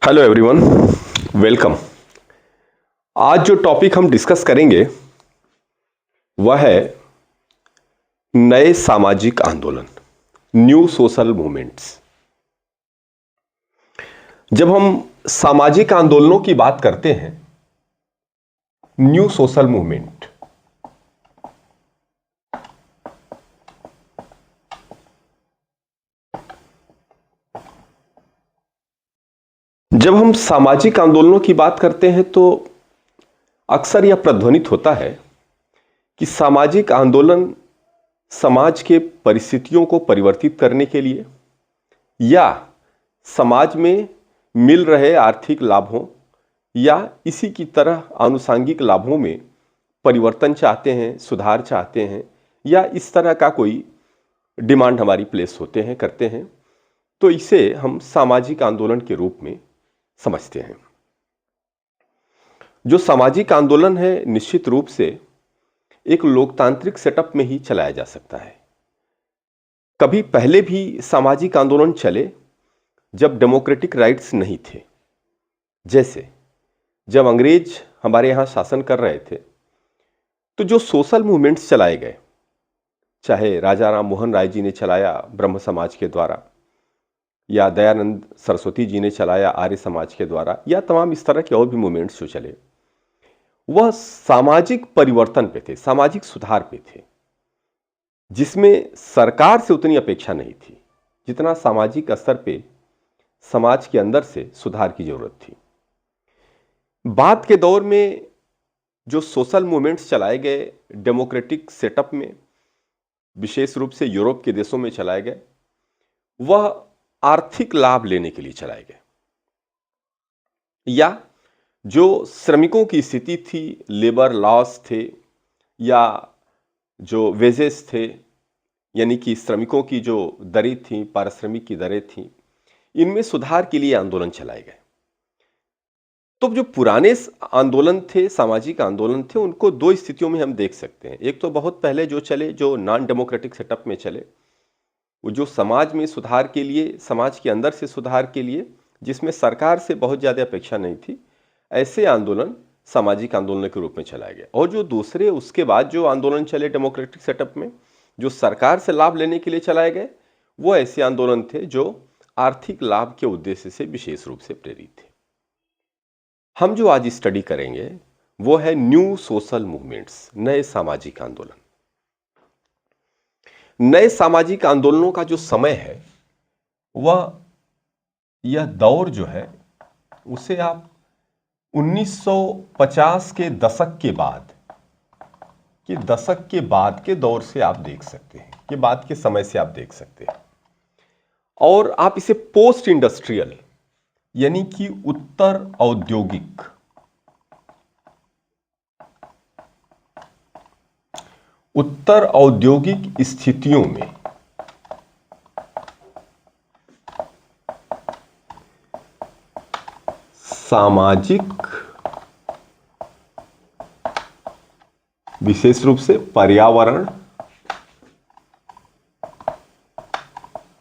Hello everyone, welcome. आज जो topic हम डिस्कस करेंगे वह है नए सामाजिक आंदोलन, न्यू सोशल मूवमेंट्स। जब हम सामाजिक आंदोलनों की बात करते हैं, न्यू सोशल मूवमेंट, जब हम सामाजिक आंदोलनों की बात करते हैं तो अक्सर यह प्रतिध्वनित होता है कि सामाजिक आंदोलन समाज के परिस्थितियों को परिवर्तित करने के लिए या समाज में मिल रहे आर्थिक लाभों या इसी की तरह आनुषांगिक लाभों में परिवर्तन चाहते हैं, सुधार चाहते हैं, या इस तरह का कोई डिमांड हमारी प्लेस होते हैं, करते हैं, तो इसे हम सामाजिक आंदोलन के रूप में समझते हैं। जो सामाजिक आंदोलन है, निश्चित रूप से एक लोकतांत्रिक सेटअप में ही चलाया जा सकता है। कभी पहले भी सामाजिक आंदोलन चले जब डेमोक्रेटिक राइट्स नहीं थे। जैसे जब अंग्रेज हमारे यहां शासन कर रहे थे तो जो सोशल मूवमेंट्स चलाए गए, चाहे राजा राम मोहन राय जी ने चलाया ब्रह्म समाज के द्वारा, या दयानंद सरस्वती जी ने चलाया आर्य समाज के द्वारा, या तमाम इस तरह के और भी मूवमेंट्स जो चले, वह सामाजिक परिवर्तन पे थे, सामाजिक सुधार पे थे, जिसमें सरकार से उतनी अपेक्षा नहीं थी जितना सामाजिक स्तर पे समाज के अंदर से सुधार की जरूरत थी। बाद के दौर में जो सोशल मूवमेंट्स चलाए गए डेमोक्रेटिक सेटअप में, विशेष रूप से यूरोप के देशों में चलाए गए, वह आर्थिक लाभ लेने के लिए चलाए गए, या जो श्रमिकों की स्थिति थी, लेबर लॉस थे, या जो वेजेस थे, यानी कि श्रमिकों की जो दरें थी, पारिश्रमिक की दरें थी, इनमें सुधार के लिए आंदोलन चलाए गए। तो जो पुराने आंदोलन थे, सामाजिक आंदोलन थे, उनको दो स्थितियों में हम देख सकते हैं। एक तो बहुत पहले जो चले, जो नॉन डेमोक्रेटिक सेटअप में चले, वो जो समाज में सुधार के लिए, समाज के अंदर से सुधार के लिए, जिसमें सरकार से बहुत ज़्यादा अपेक्षा नहीं थी, ऐसे आंदोलन सामाजिक आंदोलन के रूप में चलाए गए। और जो दूसरे उसके बाद जो आंदोलन चले डेमोक्रेटिक सेटअप में, जो सरकार से लाभ लेने के लिए चलाए गए, वो ऐसे आंदोलन थे जो आर्थिक लाभ के उद्देश्य से विशेष रूप से प्रेरित थे। हम जो आज स्टडी करेंगे वो है न्यू सोशल मूवमेंट्स, नए सामाजिक आंदोलन। नए सामाजिक आंदोलनों का जो समय है, वह यह दौर जो है उसे आप 1950 के दशक के बाद के दौर से आप देख सकते हैं, के बाद के समय से आप देख सकते हैं। और आप इसे पोस्ट इंडस्ट्रियल, यानी कि उत्तर औद्योगिक स्थितियों में सामाजिक, विशेष रूप से पर्यावरण,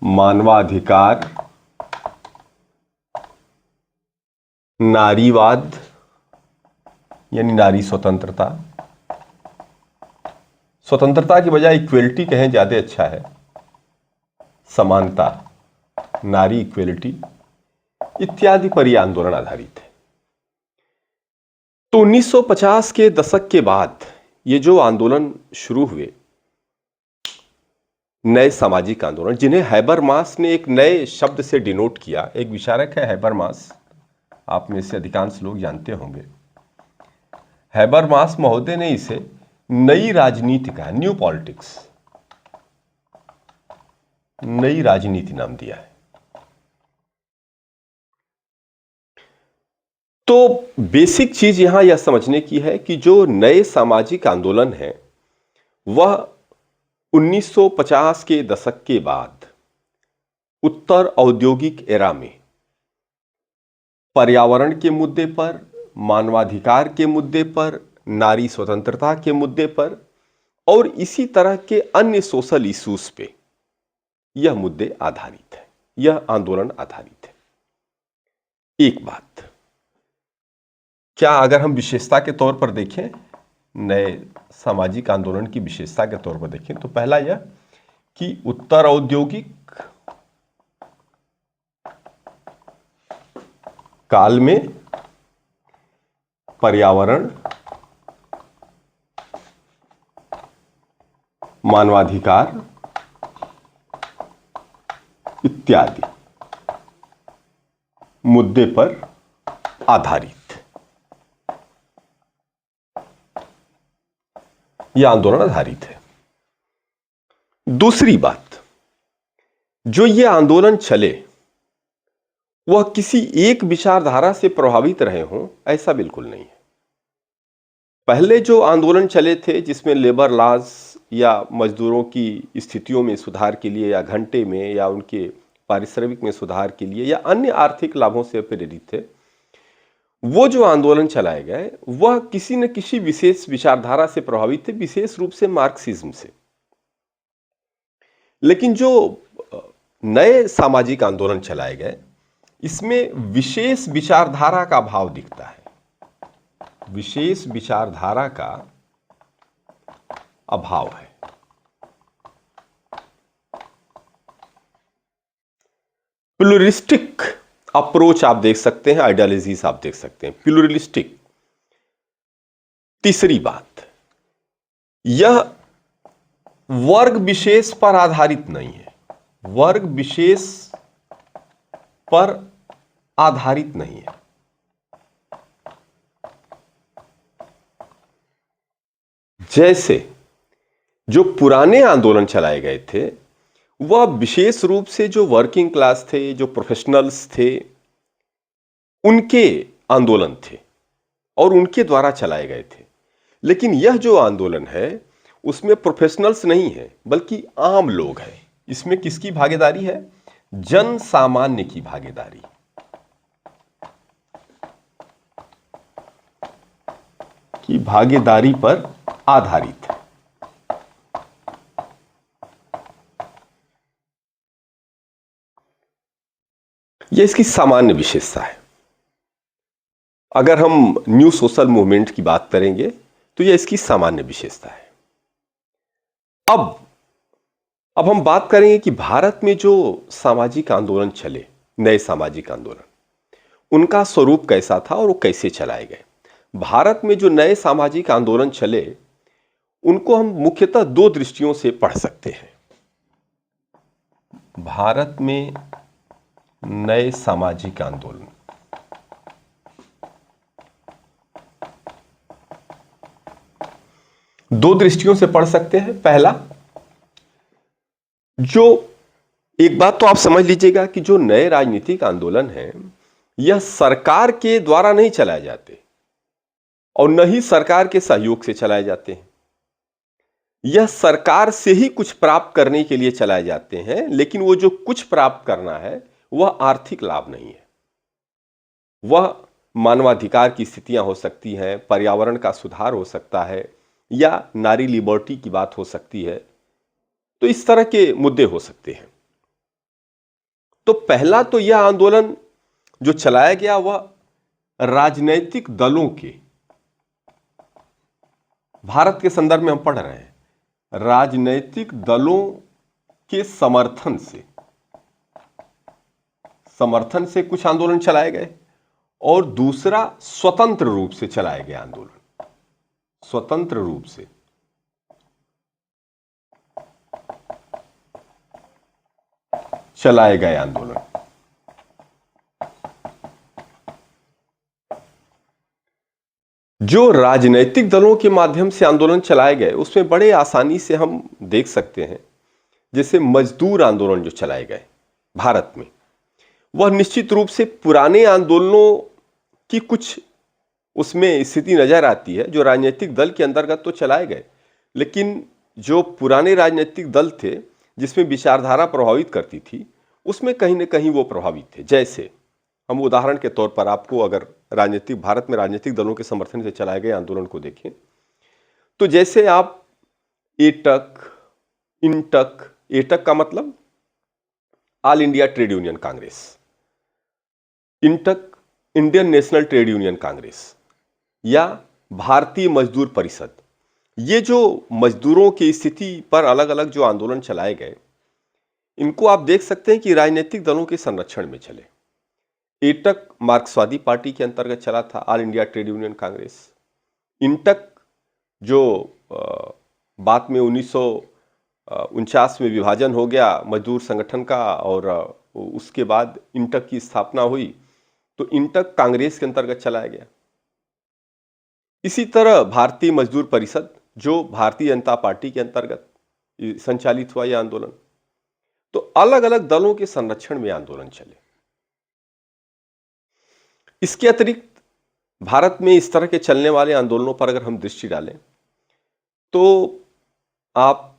मानवाधिकार, नारीवाद यानी नारी स्वतंत्रता, स्वतंत्रता की बजाय इक्वेलिटी कहें ज्यादा अच्छा है, समानता, नारी इक्वेलिटी इत्यादि पर यह आंदोलन आधारित है। तो 1950 के दशक के बाद ये जो आंदोलन शुरू हुए, नए सामाजिक आंदोलन, जिन्हें हैबरमास ने एक नए शब्द से डिनोट किया। एक विचारक है हैबरमास, आप में से अधिकांश लोग जानते होंगे। हैबरमास महोदय ने इसे नई राजनीति कहा, न्यू पॉलिटिक्स, नई राजनीति नाम दिया है। तो बेसिक चीज यहां यह समझने की है कि जो नए सामाजिक आंदोलन है वह 1950 के दशक के बाद उत्तर औद्योगिक एरा में पर्यावरण के मुद्दे पर, मानवाधिकार के मुद्दे पर, नारी स्वतंत्रता के मुद्दे पर और इसी तरह के अन्य सोशल इश्यूज पे यह मुद्दे आधारित है, यह आंदोलन आधारित है। एक बात, क्या अगर हम विशेषता के तौर पर देखें, नए सामाजिक आंदोलन की विशेषता के तौर पर देखें, तो पहला यह कि उत्तर औद्योगिक काल में पर्यावरण, मानवाधिकार इत्यादि मुद्दे पर आधारित यह आंदोलन आधारित है। दूसरी बात, जो ये आंदोलन चले वह किसी एक विचारधारा से प्रभावित रहे हों, ऐसा बिल्कुल नहीं है। पहले जो आंदोलन चले थे जिसमें लेबर लॉज या मजदूरों की स्थितियों में सुधार के लिए या घंटे में या उनके पारिश्रमिक में सुधार के लिए या अन्य आर्थिक लाभों से प्रेरित थे, वो जो आंदोलन चलाए गए वह किसी न किसी विशेष विचारधारा से प्रभावित थे, विशेष रूप से मार्क्सिज्म से। लेकिन जो नए सामाजिक आंदोलन चलाए गए इसमें विशेष विचारधारा का भाव दिखता है, विशेष विचारधारा का अभाव है। प्लुरलिस्टिक अप्रोच आप देख सकते हैं, आइडियोलॉजीज आप देख सकते हैं, प्लुरलिस्टिक। तीसरी बात, यह वर्ग विशेष पर आधारित नहीं है, वर्ग विशेष पर आधारित नहीं है। जैसे जो पुराने आंदोलन चलाए गए थे वह विशेष रूप से जो वर्किंग क्लास थे, जो प्रोफेशनल्स थे, उनके आंदोलन थे और उनके द्वारा चलाए गए थे। लेकिन यह जो आंदोलन है उसमें प्रोफेशनल्स नहीं है बल्कि आम लोग हैं। इसमें किसकी भागीदारी है? जन सामान्य की भागीदारी, की भागीदारी पर आधारित है। यह इसकी सामान्य विशेषता है। अगर हम न्यू सोशल मूवमेंट की बात करेंगे तो यह इसकी सामान्य विशेषता है। अब हम बात करेंगे कि भारत में जो सामाजिक आंदोलन चले, नए सामाजिक आंदोलन, उनका स्वरूप कैसा था और वो कैसे चलाए गए। भारत में जो नए सामाजिक आंदोलन चले उनको हम मुख्यतः दो दृष्टियों से पढ़ सकते हैं। भारत में नए सामाजिक आंदोलन, दो दृष्टियों से पढ़ सकते हैं। पहला, जो एक बात तो आप समझ लीजिएगा कि जो नए राजनीतिक आंदोलन हैं यह सरकार के द्वारा नहीं चलाए जाते और न ही सरकार के सहयोग से चलाए जाते हैं। यह सरकार से ही कुछ प्राप्त करने के लिए चलाए जाते हैं, लेकिन वो जो कुछ प्राप्त करना है वह आर्थिक लाभ नहीं है। वह मानवाधिकार की स्थितियां हो सकती हैं, पर्यावरण का सुधार हो सकता है या नारी लिबर्टी की बात हो सकती है, तो इस तरह के मुद्दे हो सकते हैं। तो पहला तो यह आंदोलन जो चलाया गया वह राजनैतिक दलों के, भारत के संदर्भ में हम पढ़ रहे हैं, राजनैतिक दलों के समर्थन से कुछ आंदोलन चलाए गए और दूसरा स्वतंत्र रूप से चलाए गए आंदोलन, स्वतंत्र रूप से। चलाए गए आंदोलन। जो राजनैतिक दलों के माध्यम से आंदोलन चलाए गए उसमें बड़े आसानी से हम देख सकते हैं, जैसे मजदूर आंदोलन जो चलाए गए भारत में, वह निश्चित रूप से पुराने आंदोलनों की कुछ उसमें स्थिति नजर आती है, जो राजनीतिक दल के अंतर्गत तो चलाए गए, लेकिन जो पुराने राजनीतिक दल थे जिसमें विचारधारा प्रभावित करती थी उसमें कहीं ना कहीं वो प्रभावित थे। जैसे हम उदाहरण के तौर पर आपको अगर भारत में राजनीतिक दलों के समर्थन से चलाए गए आंदोलन को देखें तो जैसे आप एटक, इंटक, एटक का मतलब all India trade union Congress, INTUC Indian national trade union Congress या भारतीय मजदूर परिषद, ये जो मजदूरों की स्थिति पर अलग अलग जो आंदोलन चलाए गए, इनको आप देख सकते हैं कि राजनीतिक दलों के संरक्षण में चले। एटक मार्क्सवादी पार्टी के अंतर्गत चला था, all India trade union Congress. INTUC जो बाद में 1949 में विभाजन हो गया मजदूर संगठन का और उसके बाद इंटक की स्थापना हुई, तो इंटक कांग्रेस के अंतर्गत चलाया गया। इसी तरह भारतीय मजदूर परिषद जो भारतीय जनता पार्टी के अंतर्गत संचालित हुआ यह आंदोलन। तो अलग अलग दलों के संरक्षण में आंदोलन चले। इसके अतिरिक्त भारत में इस तरह के चलने वाले आंदोलनों पर अगर हम दृष्टि डालें तो आप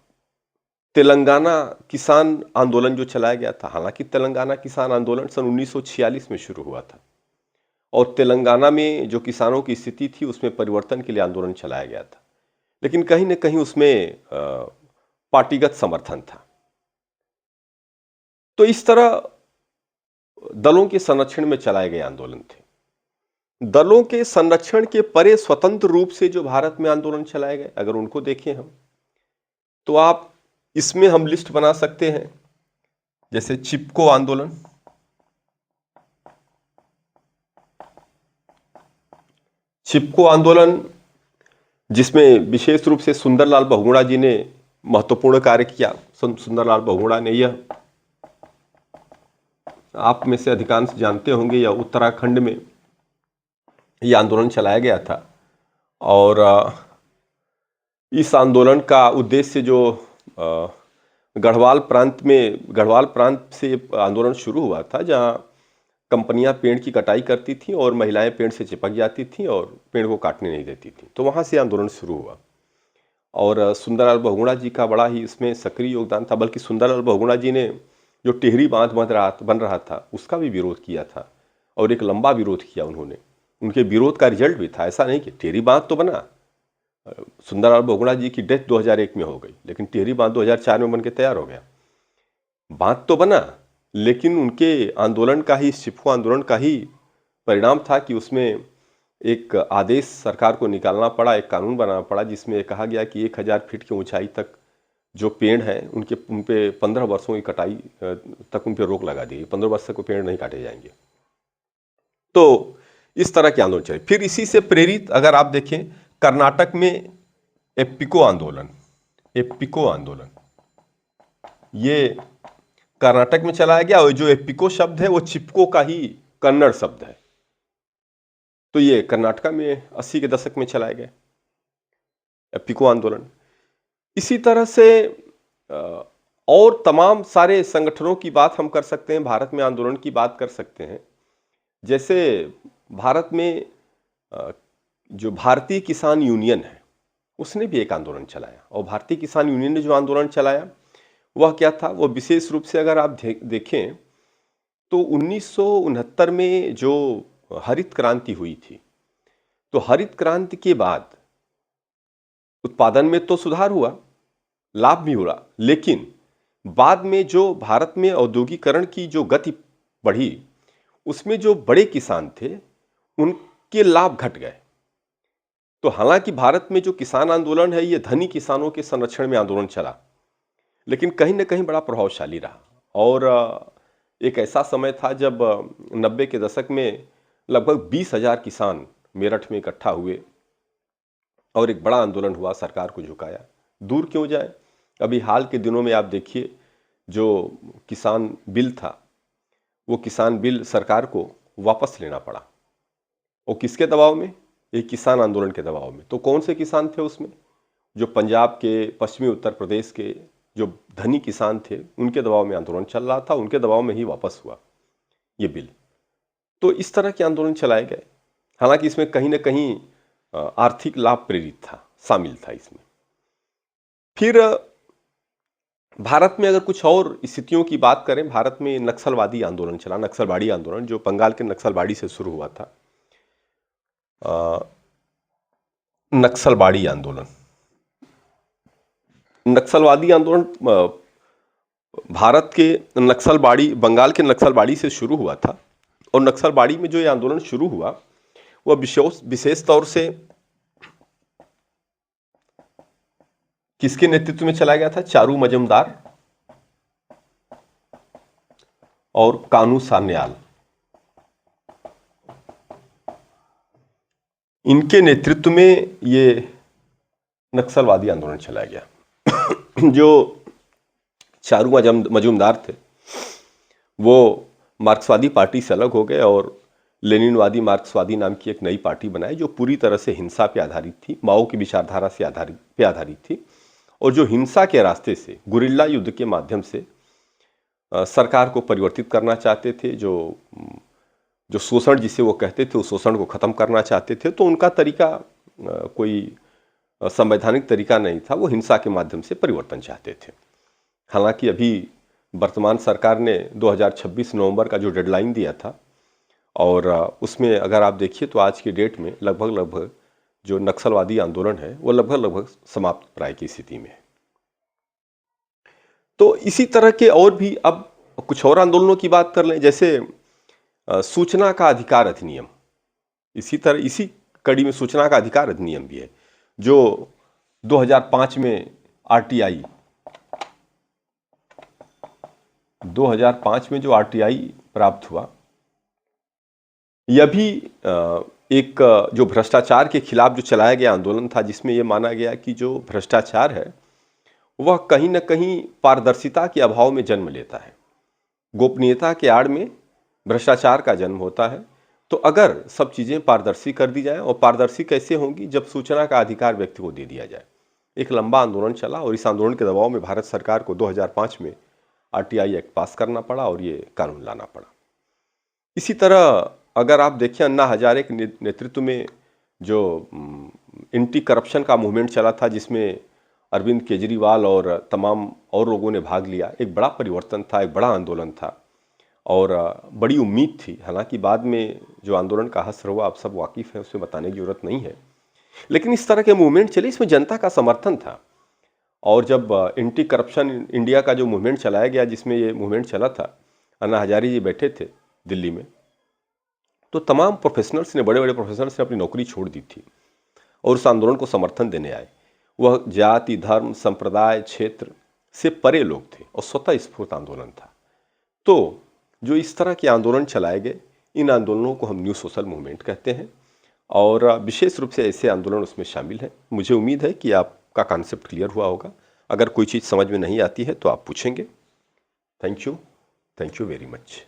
तेलंगाना किसान आंदोलन जो चलाया गया था, हालांकि तेलंगाना किसान आंदोलन सन 1946 में शुरू हुआ था और तेलंगाना में जो किसानों की स्थिति थी उसमें परिवर्तन के लिए आंदोलन चलाया गया था, लेकिन कहीं न कहीं उसमें पार्टीगत समर्थन था। तो इस तरह दलों के संरक्षण में चलाए गए आंदोलन थे। दलों के संरक्षण के परे स्वतंत्र रूप से जो भारत में आंदोलन चलाए गए, अगर उनको देखें हम, तो आप इसमें हम लिस्ट बना सकते हैं, जैसे चिपको आंदोलन, जिसमें विशेष रूप से सुंदरलाल बहुगुणा जी ने महत्वपूर्ण कार्य किया। सुंदरलाल बहुगुणा ने, यह आप में से अधिकांश जानते होंगे, या उत्तराखंड में यह आंदोलन चलाया गया था और इस आंदोलन का उद्देश्य जो गढ़वाल प्रांत से आंदोलन शुरू हुआ था, जहां कंपनियां पेड़ की कटाई करती थीं और महिलाएं पेड़ से चिपक जाती थीं और पेड़ को काटने नहीं देती थीं, तो वहां से आंदोलन शुरू हुआ और सुंदरलाल बहुगुणा जी का बड़ा ही इसमें सक्रिय योगदान था। बल्कि सुंदरलाल बहुगुणा जी ने जो टिहरी बांध बन रहा था उसका भी विरोध किया था और एक लंबा विरोध किया उन्होंने। उनके विरोध का रिजल्ट भी था, ऐसा नहीं कि टिहरी बांध तो बना, सुंदरलाल बहुगुणा जी की डेथ 2001 में हो गई, लेकिन टिहरी बांध 2004 में बनके तैयार हो गया। बांध तो बना, लेकिन उनके आंदोलन का ही, चिपको आंदोलन का ही परिणाम था कि उसमें एक आदेश सरकार को निकालना पड़ा, एक कानून बनाना पड़ा जिसमें कहा गया कि 1000 फीट की ऊंचाई तक जो पेड़ हैं उन पे 15 वर्षों की कटाई तक उन पे रोक लगा दी, 15 वर्ष तक पेड़ नहीं काटे जाएंगे। तो इस तरह के आंदोलन चले। फिर इसी से प्रेरित अगर आप देखें, कर्नाटक में एप्पिको आंदोलन, ये कर्नाटक में चलाया गया और जो एप्पिको शब्द है वो चिपको का ही कन्नड़ शब्द है। तो ये कर्नाटक में 80 के दशक में चलाए गए एप्पिको आंदोलन। इसी तरह से और तमाम सारे संगठनों की बात हम कर सकते हैं, भारत में आंदोलन की बात कर सकते हैं। जैसे भारत में जो भारतीय किसान यूनियन है उसने भी एक आंदोलन चलाया और भारतीय किसान यूनियन ने जो आंदोलन चलाया वह क्या था, वो विशेष रूप से अगर आप देखें तो 1969 में जो हरित क्रांति हुई थी, तो हरित क्रांति के बाद उत्पादन में तो सुधार हुआ, लाभ भी हुआ, लेकिन बाद में जो भारत में औद्योगिकरण की जो गति बढ़ी उसमें जो बड़े किसान थे उनके लाभ घट गए। तो हालांकि भारत में जो किसान आंदोलन है ये धनी किसानों के संरक्षण में आंदोलन चला, लेकिन कहीं ना कहीं बड़ा प्रभावशाली रहा और एक ऐसा समय था जब 90 के दशक में लगभग 20,000 किसान मेरठ में इकट्ठा हुए और एक बड़ा आंदोलन हुआ, सरकार को झुकाया। दूर क्यों जाए, अभी हाल के दिनों में आप देखिए जो किसान बिल था वो किसान बिल सरकार को वापस लेना पड़ा। और किसके दबाव में? एक किसान आंदोलन के दबाव में। तो कौन से किसान थे उसमें? जो पंजाब के, पश्चिमी उत्तर प्रदेश के जो धनी किसान थे उनके दबाव में आंदोलन चल रहा था, उनके दबाव में ही वापस हुआ ये बिल। तो इस तरह के आंदोलन चलाए गए। हालांकि इसमें कहीं ना कहीं आर्थिक लाभ प्रेरित था, शामिल था इसमें। फिर भारत में अगर कुछ और स्थितियों की बात करें, भारत में नक्सलवादी आंदोलन चला, नक्सलवाड़ी आंदोलन जो बंगाल के नक्सलवाड़ी से शुरू हुआ था। नक्सलवाड़ी आंदोलन, नक्सलवादी आंदोलन भारत के नक्सलवाड़ी, बंगाल के नक्सलवाड़ी से शुरू हुआ था और नक्सलबाड़ी में जो ये आंदोलन शुरू हुआ वह विशेष तौर से किसके नेतृत्व में चला गया था? चारू मजूमदार और कानू सान्याल, इनके नेतृत्व में ये नक्सलवादी आंदोलन चलाया गया। जो चारू मजूमदार थे वो मार्क्सवादी पार्टी से अलग हो गए और लेनिनवादी मार्क्सवादी नाम की एक नई पार्टी बनाई जो पूरी तरह से हिंसा पे आधारित थी, माओ की विचारधारा से आधारित थी और जो हिंसा के रास्ते से गुरिल्ला युद्ध के माध्यम से सरकार को परिवर्तित करना चाहते थे, जो शोषण जिसे वो कहते थे उस शोषण को ख़त्म करना चाहते थे। तो उनका तरीका कोई संवैधानिक तरीका नहीं था, वो हिंसा के माध्यम से परिवर्तन चाहते थे। हालांकि अभी वर्तमान सरकार ने 2026 नवंबर का जो डेडलाइन दिया था और उसमें अगर आप देखिए तो आज की डेट में लगभग जो नक्सलवादी आंदोलन है वो लगभग समाप्त प्राय की स्थिति में है। तो इसी तरह के और भी अब कुछ और आंदोलनों की बात कर लें, जैसे सूचना का अधिकार अधिनियम। इसी कड़ी में सूचना का अधिकार अधिनियम भी है जो 2005 में आरटीआई 2005 में जो आरटीआई प्राप्त हुआ, यह भी एक जो भ्रष्टाचार के खिलाफ जो चलाया गया आंदोलन था, जिसमें यह माना गया कि जो भ्रष्टाचार है वह कहीं न कहीं पारदर्शिता के अभाव में जन्म लेता है, गोपनीयता के आड़ में भ्रष्टाचार का जन्म होता है। तो अगर सब चीज़ें पारदर्शी कर दी जाए, और पारदर्शी कैसे होंगी? जब सूचना का अधिकार व्यक्ति को दे दिया जाए। एक लंबा आंदोलन चला और इस आंदोलन के दबाव में भारत सरकार को 2005 में आरटीआई एक्ट पास करना पड़ा और ये कानून लाना पड़ा। इसी तरह अगर आप देखें अन्ना हजारे के नेतृत्व में जो एंटी करप्शन का मूवमेंट चला था, जिसमें अरविंद केजरीवाल और तमाम और लोगों ने भाग लिया, एक बड़ा परिवर्तन था, एक बड़ा आंदोलन था और बड़ी उम्मीद थी। हालांकि बाद में जो आंदोलन का असर हुआ आप सब वाकिफ़ हैं, उसमें बताने की जरूरत नहीं है, लेकिन इस तरह के मूवमेंट चले, इसमें जनता का समर्थन था। और जब एंटी करप्शन इंडिया का जो मूवमेंट चलाया गया, जिसमें ये मूवमेंट चला था, अन्ना हजारे जी बैठे थे दिल्ली में, तो तमाम प्रोफेशनल्स ने, बड़े बड़े प्रोफेशनल्स ने अपनी नौकरी छोड़ दी थी और उस आंदोलन को समर्थन देने आए। वह जाति, धर्म, संप्रदाय, क्षेत्र से परे लोग थे और स्वतः स्फूर्त आंदोलन था। तो जो इस तरह के आंदोलन चलाए गए, इन आंदोलनों को हम न्यू सोशल मूवमेंट कहते हैं और विशेष रूप से ऐसे आंदोलन उसमें शामिल हैं। मुझे उम्मीद है कि आपका कॉन्सेप्ट क्लियर हुआ होगा। अगर कोई चीज़ समझ में नहीं आती है तो आप पूछेंगे। Thank you very much.